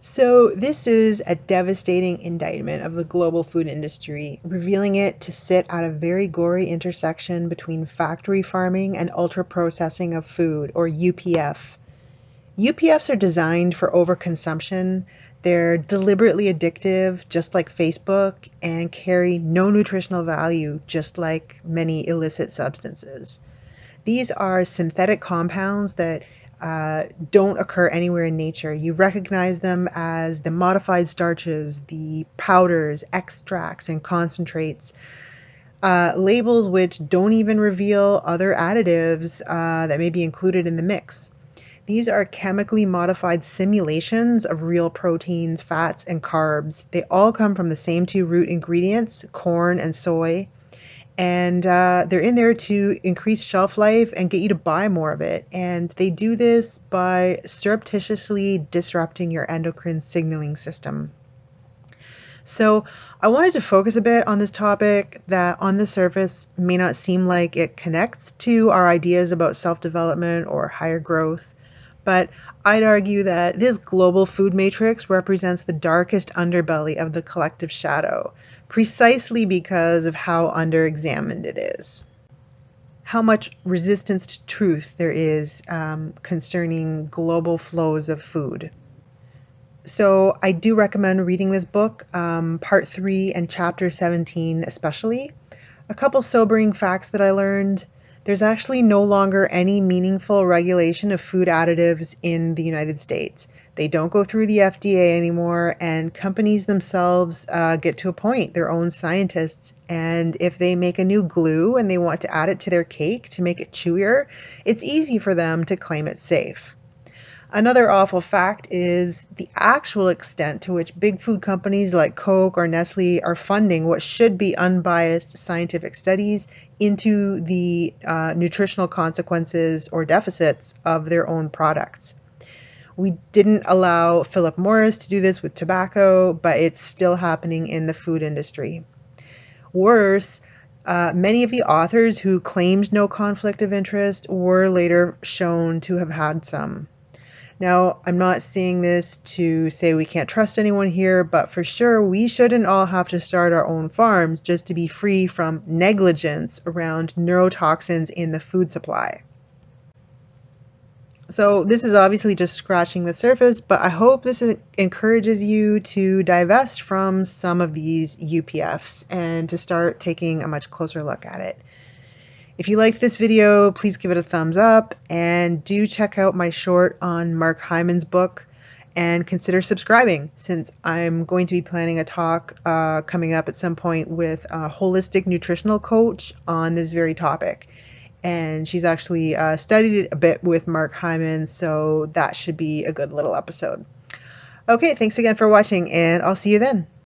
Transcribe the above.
So, this is a devastating indictment of the global food industry, revealing it to sit at a very gory intersection between factory farming and ultra processing of food, or UPF. UPFs are designed for overconsumption. They're deliberately addictive, just like Facebook, and carry no nutritional value, just like many illicit substances. These are synthetic compounds that don't occur anywhere in nature. You recognize them as the modified starches, the powders, extracts, and concentrates, labels which don't even reveal other additives that may be included in the mix. These are chemically modified simulations of real proteins, fats, and carbs. They all come from the same two root ingredients, corn and soy, and they're in there to increase shelf life and get you to buy more of it. And they do this by surreptitiously disrupting your endocrine signaling system. So I wanted to focus a bit on this topic that on the surface may not seem like it connects to our ideas about self-development or higher growth, but I'd argue that this global food matrix represents the darkest underbelly of the collective shadow, precisely because of how underexamined it is. How much resistance to truth there is concerning global flows of food. So I do recommend reading this book, part 3 and chapter 17 especially. A couple sobering facts that I learned. There's actually no longer any meaningful regulation of food additives in the United States. They don't go through the FDA anymore, and companies themselves get to appoint their own scientists. And if they make a new glue and they want to add it to their cake to make it chewier, it's easy for them to claim it's safe. Another awful fact is the actual extent to which big food companies like Coke or Nestle are funding what should be unbiased scientific studies into the nutritional consequences or deficits of their own products. We didn't allow Philip Morris to do this with tobacco, but it's still happening in the food industry. Worse, many of the authors who claimed no conflict of interest were later shown to have had some. Now, I'm not saying this to say we can't trust anyone here, but for sure, we shouldn't all have to start our own farms just to be free from negligence around neurotoxins in the food supply. So this is obviously just scratching the surface, but I hope this encourages you to divest from some of these UPFs and to start taking a much closer look at it. If you liked this video, please give it a thumbs up, and do check out my short on Mark Hyman's book, and consider subscribing, since I'm going to be planning a talk coming up at some point with a holistic nutritional coach on this very topic. And she's actually studied it a bit with Mark Hyman, so that should be a good little episode. Okay, thanks again for watching, and I'll see you then.